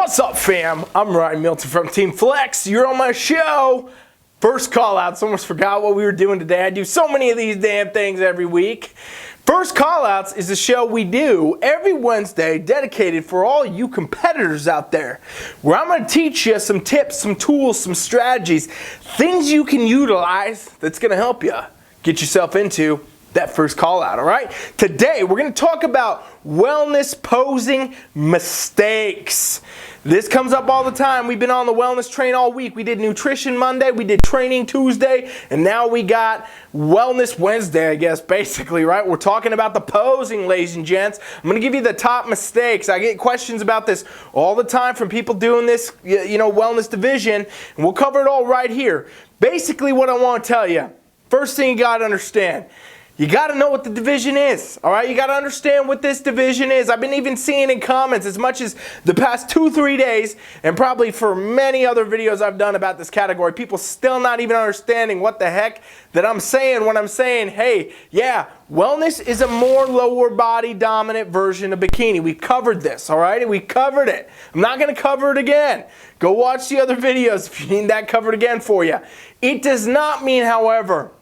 What's up, fam? I'm Milton from TeamFFLEX. You're on my show. First call outs. Almost forgot what we were doing today. I do so many of these damn things every week. First call outs is a show we do every Wednesday dedicated for all you competitors out there, where I'm going to teach you some tips, some tools, some strategies, things you can utilize that's going to help you get yourself into that first call out, all right? Today, we're going to talk about wellness posing mistakes. This comes up all the time. We've been on the wellness train all week. We did nutrition Monday, we did training Tuesday, and now we got wellness Wednesday, I guess, basically, right? We're talking about the posing, ladies and gents. I'm going to give you the top mistakes. I get questions about this all the time from people doing this, wellness division, and we'll cover it all right here. Basically, what I want to tell you, first thing you got to understand, you got to know what the division is, all right? You got to understand what this division is. I've been even seeing in comments as much as the past 2-3 days, and probably for many other videos I've done about this category, people still not even understanding what the heck that I'm saying when I'm saying, hey, yeah, wellness is a more lower body dominant version of bikini. We covered this, all right? We covered it. I'm not going to cover it again. Go watch the other videos if you need that covered again for you. It does not mean, however,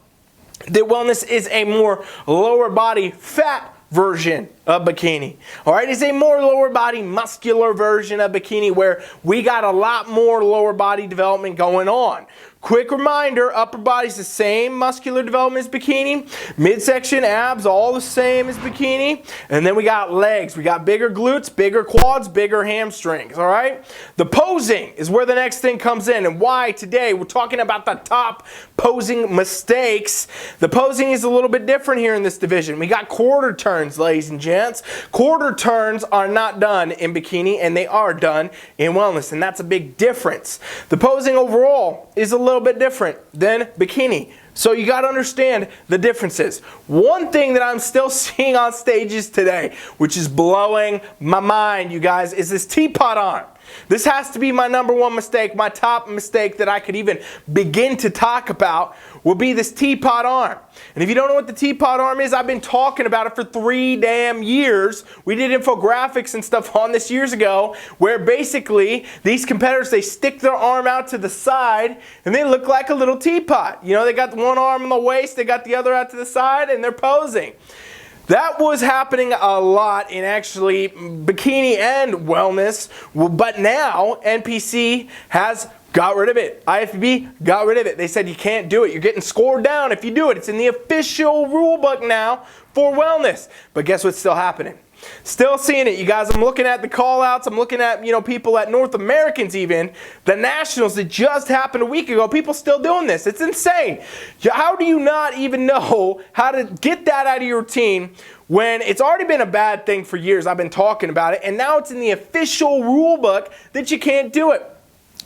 that wellness is a more lower body fat version of bikini. All right, it's a more lower body muscular version of bikini where we got a lot more lower body development going on. Quick reminder, upper body's the same muscular development as bikini. Midsection, abs, all the same as bikini. And then we got legs. We got bigger glutes, bigger quads, bigger hamstrings, all right? The posing is where the next thing comes in, and why today we're talking about the top posing mistakes. The posing is a little bit different here in this division. We got quarter turns, ladies and gents. Quarter turns are not done in bikini, and they are done in wellness, and that's a big difference. The posing overall is a little bit different than bikini. So you got to understand the differences. One thing that I'm still seeing on stages today, which is blowing my mind, you guys, is this teapot arm. This has to be my number one mistake, my top mistake that I could even begin to talk about will be this teapot arm. And if you don't know what the teapot arm is, I've been talking about it for 3 damn years. We did infographics and stuff on this years ago where basically these competitors, they stick their arm out to the side and they look like a little teapot. You know, they got one arm on the waist, they got the other out to the side, and they're posing. That was happening a lot in actually bikini and wellness, but now NPC has got rid of it. IFBB got rid of it. They said you can't do it. You're getting scored down if you do it. It's in the official rule book now for wellness. But guess what's still happening? Still seeing it, you guys. I'm looking at the call outs. I'm looking at, people at North Americans even. The Nationals that just happened a week ago. People still doing this. It's insane. How do you not even know how to get that out of your routine when it's already been a bad thing for years? I've been talking about it, and now it's in the official rule book that you can't do it.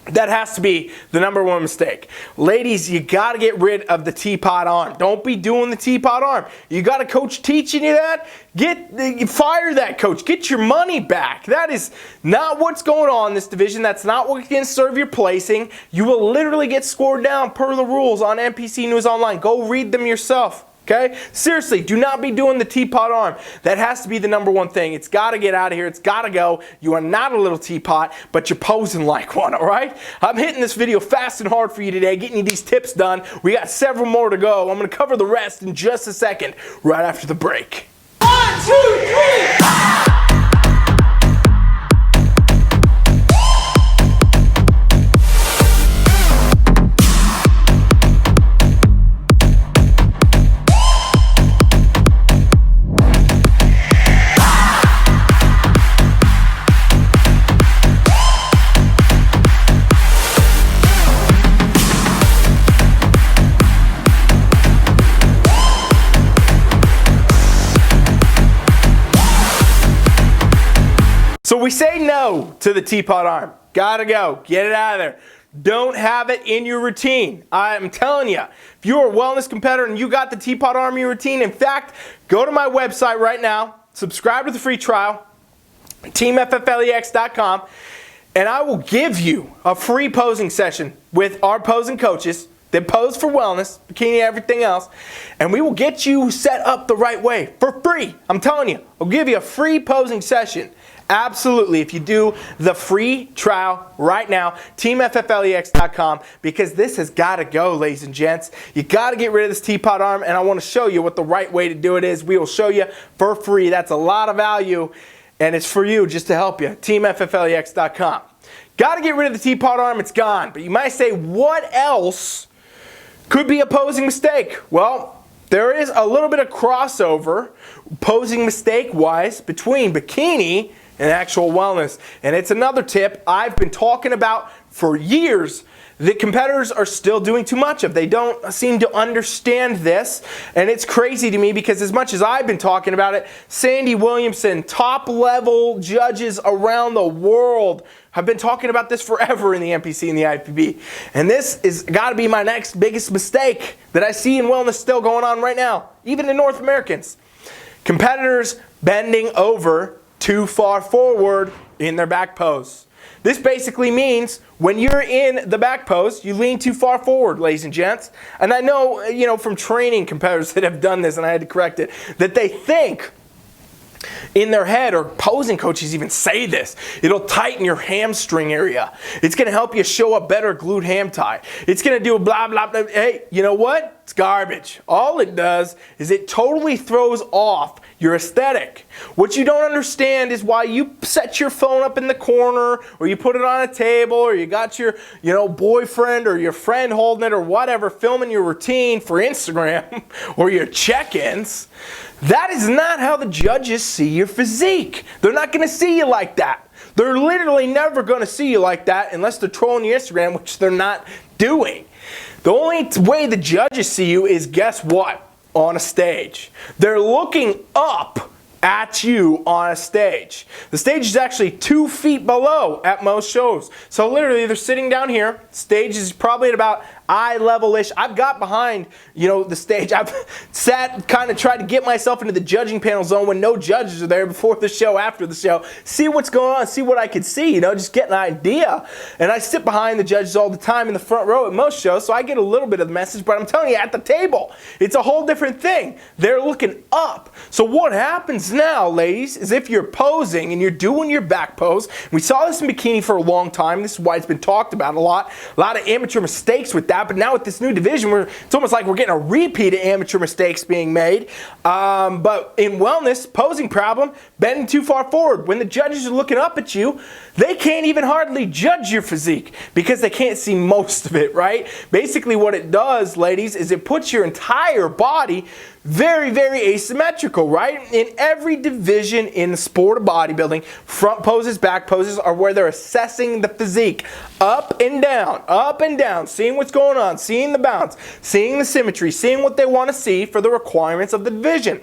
That has to be the number one mistake. Ladies, you got to get rid of the teapot arm. Don't be doing the teapot arm. You got a coach teaching you that? Fire that coach. Get your money back. That is not what's going on in this division. That's not what can serve your placing. You will literally get scored down per the rules on NPC News Online. Go read them yourself. Okay? Seriously, do not be doing the teapot arm. That has to be the number one thing. It's got to get out of here. It's got to go. You are not a little teapot, but you're posing like one, all right? I'm hitting this video fast and hard for you today, getting you these tips done. We got several more to go. I'm going to cover the rest in just a second, right after the break. 1, 2, 3! So we say no to the teapot arm. Gotta go. Get it out of there. Don't have it in your routine. I'm telling you, if you're a wellness competitor and you got the teapot arm in your routine, in fact, go to my website right now, subscribe to the free trial, TeamFFLEX.com, and I will give you a free posing session with our posing coaches that pose for wellness, bikini, everything else, and we will get you set up the right way for free. I'm telling you, I'll give you a free posing session. Absolutely, if you do the free trial right now, TeamFFLEX.com, because this has got to go, ladies and gents. You got to get rid of this teapot arm, and I want to show you what the right way to do it is. We will show you for free. That's a lot of value, and it's for you just to help you. TeamFFLEX.com. Got to get rid of the teapot arm, it's gone. But you might say, what else could be a posing mistake? Well, there is a little bit of crossover, posing mistake-wise, between bikini and actual wellness. And it's another tip I've been talking about for years that competitors are still doing too much of. They don't seem to understand this, and it's crazy to me because as much as I've been talking about it, Sandy Williamson, top-level judges around the world, have been talking about this forever in the NPC and the IFBB. And this is got to be my next biggest mistake that I see in wellness still going on right now, even in North Americans. Competitors bending over too far forward in their back pose. This basically means when you're in the back pose, you lean too far forward, ladies and gents. And I know, from training competitors that have done this, and I had to correct it, that they think in their head, or posing coaches even say this, it'll tighten your hamstring area. It's going to help you show a better glute ham tie. It's going to do blah, blah, blah. Hey, you know what? It's garbage. All it does is it totally throws off your aesthetic. What you don't understand is why you set your phone up in the corner, or you put it on a table, or you got your, boyfriend or your friend holding it or whatever, filming your routine for Instagram or your check-ins. That is not how the judges see your physique. They're not going to see you like that. They're literally never going to see you like that unless they're trolling your Instagram, which they're not doing. The only way the judges see you is, guess what? On a stage. They're looking up at you on a stage. The stage is actually 2 feet below at most shows. So literally they're sitting down here. Stage is probably at about eye level-ish. I've got behind, the stage. I've sat, kind of tried to get myself into the judging panel zone when no judges are there, before the show, after the show. See what's going on, see what I could see, just get an idea. And I sit behind the judges all the time in the front row at most shows, so I get a little bit of the message, but I'm telling you, at the table, it's a whole different thing. They're looking up. So what happens now, ladies, is if you're posing and you're doing your back pose, we saw this in bikini for a long time, this is why it's been talked about a lot of amateur mistakes with that. But now with this new division, it's almost like we're getting a repeat of amateur mistakes being made. But in wellness, posing problem, bending too far forward. When the judges are looking up at you, they can't even hardly judge your physique because they can't see most of it, right? Basically what it does, ladies, is it puts your entire body very, very asymmetrical, right? In every division in the sport of bodybuilding, front poses, back poses are where they're assessing the physique. Up and down, seeing what's going on, seeing the bounce, seeing the symmetry, seeing what they want to see for the requirements of the division.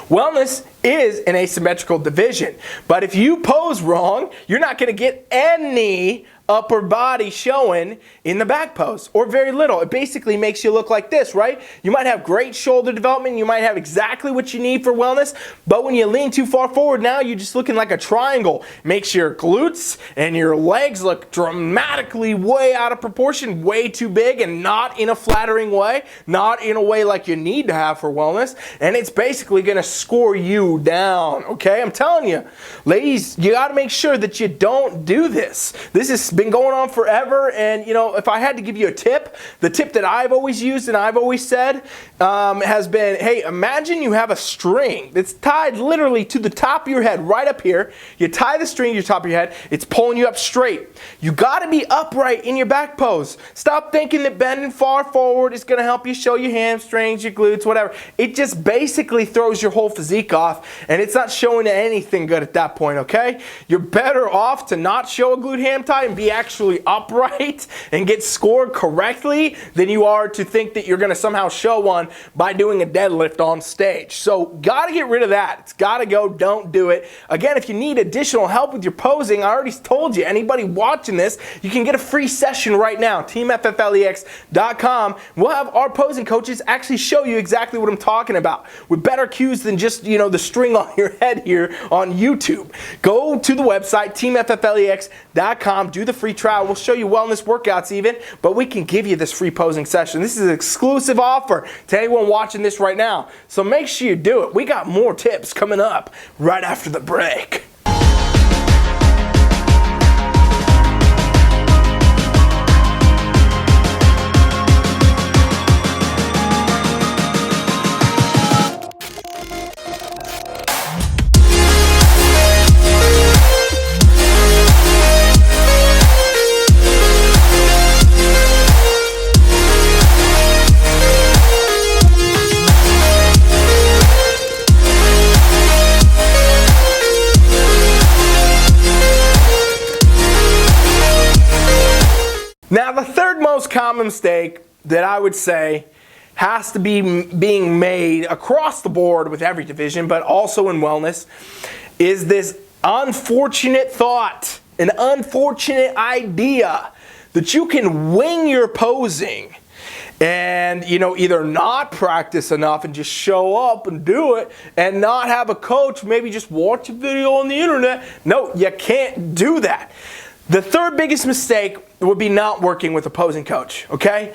Wellness is an asymmetrical division, but if you pose wrong, you're not going to get any upper body showing in the back pose, or very little. It basically makes you look like this, right? You might have great shoulder development, you might have exactly what you need for wellness, but when you lean too far forward, now you're just looking like a triangle. Makes your glutes and your legs look dramatically way out of proportion, way too big, and not in a flattering way, not in a way like you need to have for wellness, and it's basically going to score you down, okay? I'm telling you, ladies, you got to make sure that you don't do this. This has been going on forever, and if I had to give you a tip, the tip that I've always used and I've always said has been, hey, imagine you have a string that's tied literally to the top of your head, right up here. You tie the string to the top of your head, it's pulling you up straight. You got to be upright in your back pose. Stop thinking that bending far forward is going to help you show your hamstrings, your glutes, whatever. It just basically throws your whole physique off, and it's not showing anything good at that point, okay? You're better off to not show a glute ham tie and be actually upright and get scored correctly than you are to think that you're going to somehow show one by doing a deadlift on stage. So got to get rid of that. It's got to go. Don't do it. Again, if you need additional help with your posing, I already told you, anybody watching this, you can get a free session right now. TeamFFLEX.com. We'll have our posing coaches actually show you exactly what I'm talking about with better cues than just, the string on your head here on YouTube. Go to the website, TeamFFLEX.com. Do the free trial. We'll show you wellness workouts even, but we can give you this free posing session. This is an exclusive offer to anyone watching this right now. So make sure you do it. We got more tips coming up right after the break. Now, the third most common mistake that I would say has to be being made across the board with every division, but also in wellness, is this unfortunate thought, an unfortunate idea that you can wing your posing and, either not practice enough and just show up and do it and not have a coach, maybe just watch a video on the internet. No, you can't do that. The third biggest mistake would be not working with a posing coach, okay?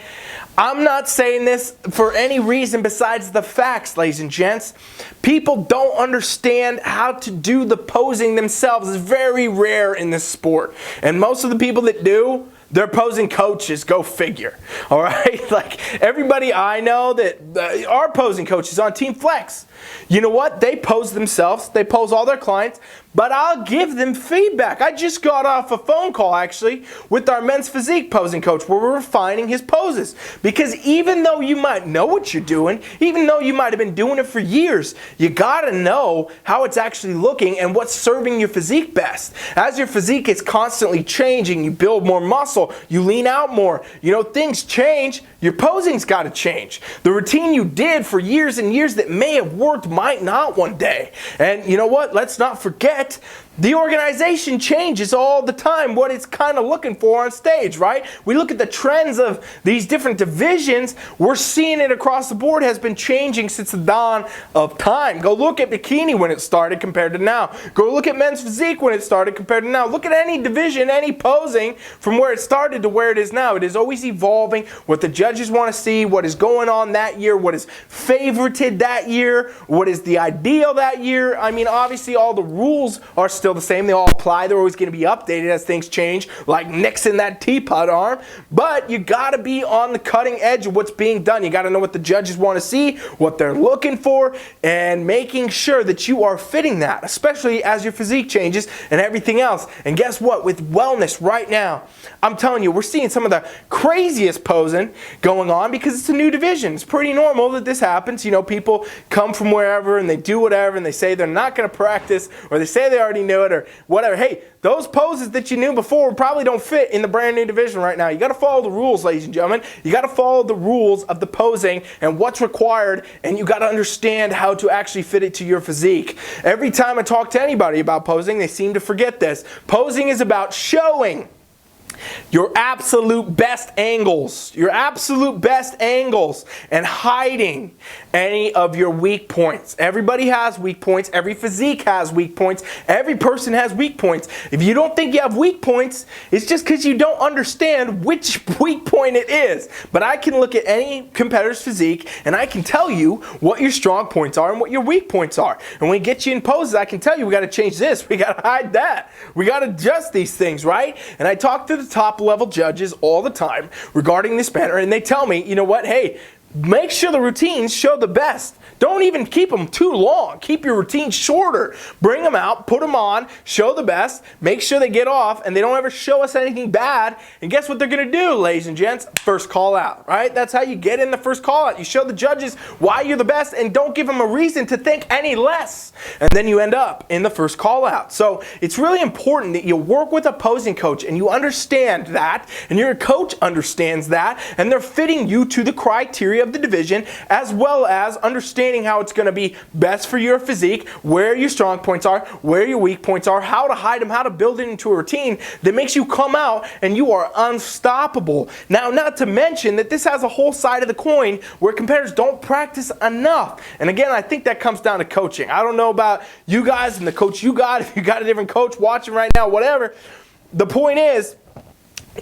I'm not saying this for any reason besides the facts, ladies and gents. People don't understand how to do the posing themselves. It's very rare in this sport. And most of the people that do, they're posing coaches, go figure, all right? Like everybody I know that are posing coaches on TeamFFLEX, you know what? They pose themselves, they pose all their clients, but I'll give them feedback. I just got off a phone call actually with our men's physique posing coach where we're refining his poses. Because even though you might know what you're doing, even though you might have been doing it for years, you gotta know how it's actually looking and what's serving your physique best. As your physique is constantly changing, you build more muscle, you lean out more, things change, your posing's gotta change. The routine you did for years and years that may have worked might not one day. And you know what? Let's not forget, the organization changes all the time what it's kind of looking for on stage, right? We look at the trends of these different divisions. We're seeing it across the board has been changing since the dawn of time. Go look at bikini when it started compared to now. Go look at men's physique when it started compared to now. Look at any division, any posing from where it started to where it is now. It is always evolving. What the judges want to see, what is going on that year, what is favorited that year, what is the ideal that year. I mean, obviously all the rules are still the same. They all apply. They're always going to be updated as things change, like nixing that teapot arm. But you got to be on the cutting edge of what's being done. You got to know what the judges want to see, what they're looking for, and making sure that you are fitting that, especially as your physique changes and everything else. And guess what? With wellness right now, I'm telling you, we're seeing some of the craziest posing going on because it's a new division. It's pretty normal that this happens. People come from wherever and they do whatever and they say they're not going to practice or they say they already knew it or whatever. Hey, those poses that you knew before probably don't fit in the brand new division right now. You got to follow the rules, ladies and gentlemen. You got to follow the rules of the posing and what's required, and you got to understand how to actually fit it to your physique. Every time I talk to anybody about posing, they seem to forget this. Posing is about showing your absolute best angles, and hiding any of your weak points. Everybody has weak points. Every physique has weak points. Every person has weak points. If you don't think you have weak points, it's just because you don't understand which weak point it is. But I can look at any competitor's physique and I can tell you what your strong points are and what your weak points are. And when we get you in poses, I can tell you we got to change this, we got to hide that, we got to adjust these things, right? And I talk to the top level judges all the time regarding this matter, and they tell me, you know what, hey, make sure the routines show the best. Don't even keep them too long. Keep your routines shorter. Bring them out, put them on, show the best, make sure they get off, and they don't ever show us anything bad. And guess what they're going to do, ladies and gents? First call out, right? That's how you get in the first call out. You show the judges why you're the best and don't give them a reason to think any less. And then you end up in the first call out. So it's really important that you work with a posing coach and you understand that, and your coach understands that, and they're fitting you to the criteria of the division, as well as understanding how it's going to be best for your physique, where your strong points are, where your weak points are, how to hide them, how to build it into a routine that makes you come out and you are unstoppable. Now, not to mention that this has a whole side of the coin where competitors don't practice enough. And again, I think that comes down to coaching. I don't know about you guys and the coach you got, if you got a different coach watching right now, whatever. The point is,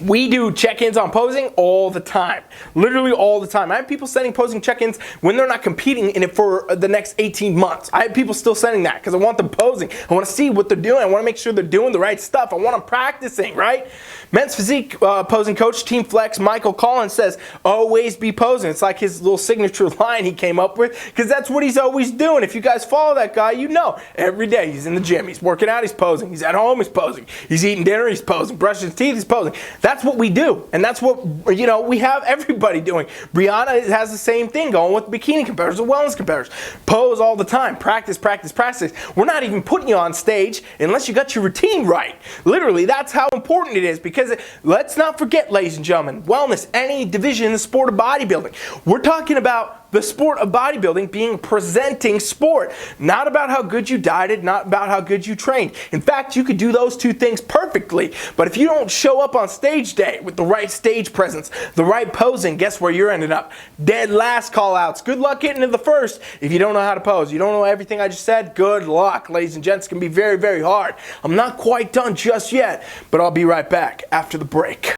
We do check-ins on posing all the time. Literally all the time. I have people sending posing check-ins when they're not competing in it for the next 18 months. I have people still sending that because I want them posing. I want to see what they're doing. I want to make sure they're doing the right stuff. I want them practicing, right? Men's physique posing coach, TeamFFLEX, Michael Collins says, always be posing. It's like his little signature line he came up with because that's what he's always doing. If you guys follow that guy, you know. Every day he's in the gym. He's working out, he's posing. He's at home, he's posing. He's eating dinner, he's posing. Brushing his teeth, he's posing. That's what we do, and that's what, we have everybody doing. Brianna has the same thing going with bikini competitors or wellness competitors. Pose all the time. Practice, practice, practice. We're not even putting you on stage unless you got your routine right. Literally, that's how important it is, because let's not forget, ladies and gentlemen, wellness, any division in the sport of bodybuilding. We're talking about the sport of bodybuilding being a presenting sport, not about how good you dieted, not about how good you trained. In fact, you could do those two things perfectly, but if you don't show up on stage day with the right stage presence, the right posing, guess where you're ending up? Dead last call outs. Good luck getting to the first if you don't know how to pose. You don't know everything I just said? Good luck, ladies and gents. It can be very, very hard. I'm not quite done just yet, but I'll be right back after the break.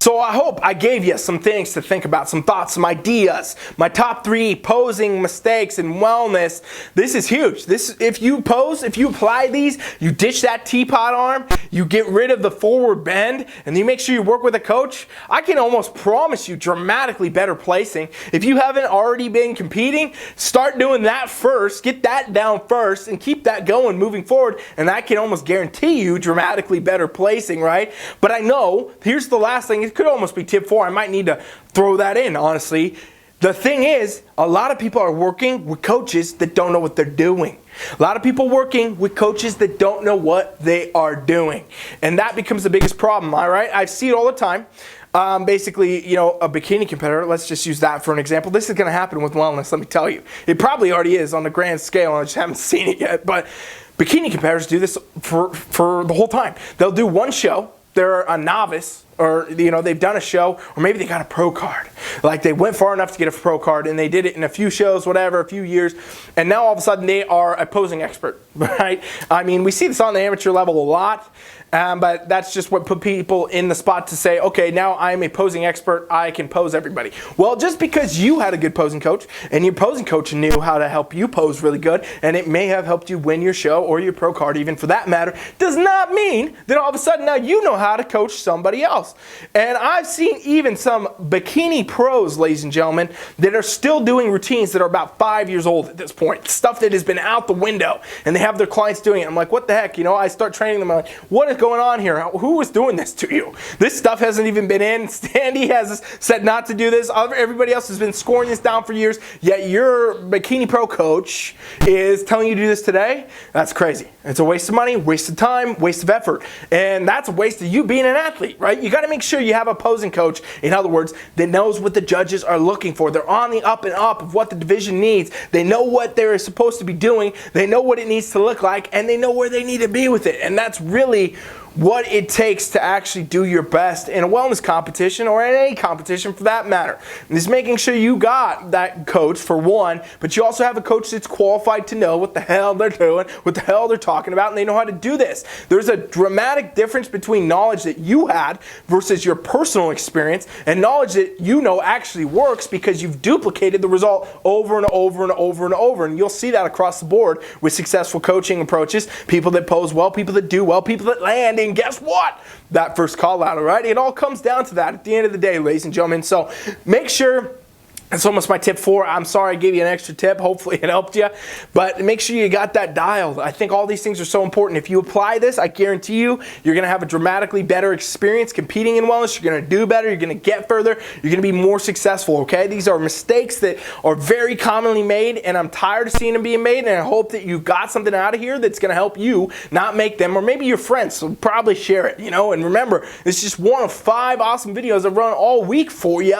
So I hope I gave you some things to think about, some thoughts, some ideas. My top 3 posing mistakes in wellness. This is huge. If you pose, if you apply these, you ditch that teapot arm, you get rid of the forward bend, and you make sure you work with a coach, I can almost promise you dramatically better placing. If you haven't already been competing, start doing that first, get that down first, and keep that going moving forward, and I can almost guarantee you dramatically better placing, right? But I know, here's the last thing, it could almost be tip 4. I might need to throw that in, honestly. The thing is, a lot of people are working with coaches that don't know what they're doing. A lot of people working with coaches that don't know what they are doing. And that becomes the biggest problem, all right? I see it all the time. Basically, a bikini competitor, let's just use that for an example. This is going to happen with wellness, let me tell you. It probably already is on the grand scale, I just haven't seen it yet. But bikini competitors do this for the whole time. They'll do one show. They're a novice, or they've done a show, or maybe they got a pro card. Like they went far enough to get a pro card, and they did it in a few shows, whatever, a few years, and now all of a sudden they are a posing expert, right? I mean, we see this on the amateur level a lot. But that's just what put people in the spot to say, okay, now I'm a posing expert, I can pose everybody. Well, just because you had a good posing coach and your posing coach knew how to help you pose really good, and it may have helped you win your show or your pro card even for that matter, does not mean that all of a sudden now you know how to coach somebody else. And I've seen even some bikini pros, ladies and gentlemen, that are still doing routines that are about 5 years old at this point. Stuff that has been out the window, and they have their clients doing it. I'm like, what the heck? I start training them. I'm like, what is going on here? Who is doing this to you? This stuff hasn't even been in. Sandy has said not to do this. Everybody else has been scoring this down for years, yet your bikini pro coach is telling you to do this today? That's crazy. It's a waste of money, waste of time, waste of effort. And that's a waste of you being an athlete, right? You got to make sure you have a posing coach, in other words, that knows what the judges are looking for. They're on the up and up of what the division needs. They know what they're supposed to be doing. They know what it needs to look like, and they know where they need to be with it. And that's really what it takes to actually do your best in a wellness competition, or in any competition for that matter. And just making sure you got that coach for one, but you also have a coach that's qualified to know what the hell they're doing, what the hell they're talking about, and they know how to do this. There's a dramatic difference between knowledge that you had versus your personal experience, and knowledge that actually works because you've duplicated the result over and over and over and over. And you'll see that across the board with successful coaching approaches, people that pose well, people that do well, people that land. And guess what? That first call out, all right? It all comes down to that at the end of the day, ladies and gentlemen. So make sure That's almost my tip 4. I'm sorry I gave you an extra tip. Hopefully it helped you. But make sure you got that dialed. I think all these things are so important. If you apply this, I guarantee you, you're going to have a dramatically better experience competing in wellness. You're going to do better. You're going to get further. You're going to be more successful, okay? These are mistakes that are very commonly made, and I'm tired of seeing them being made, and I hope that you got something out of here that's going to help you not make them, or maybe your friends, so probably share it, and remember, it's just one of 5 awesome videos I've run all week for you.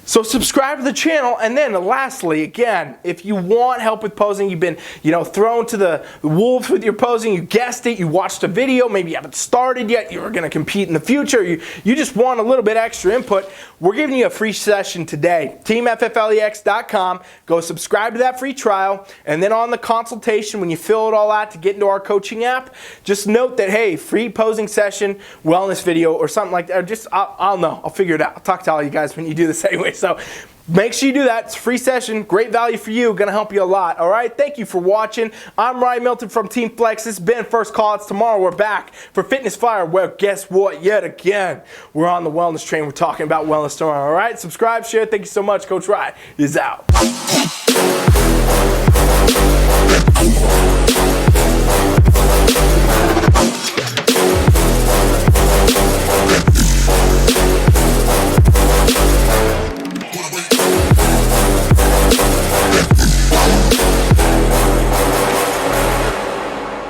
So subscribe to the channel, and then lastly, again, if you want help with posing, you've been, thrown to the wolves with your posing, you guessed it, you watched a video, maybe you haven't started yet, you're going to compete in the future, you just want a little bit extra input, we're giving you a free session today. TeamFFLEX.com, go subscribe to that free trial, and then on the consultation, when you fill it all out to get into our coaching app, just note that, hey, free posing session, wellness video, or something like that, or just, I'll know, I'll figure it out. I'll talk to all you guys when you do this anyway. So make sure you do that. It's a free session. Great value for you. Going to help you a lot. All right. Thank you for watching. I'm Ryan Milton from TeamFFLEX. This has been First Callouts. Tomorrow we're back for Fitness Fire. Well, guess what? Yet again, we're on the wellness train. We're talking about wellness tomorrow. All right. Subscribe, share. Thank you so much. Coach Ryan is out.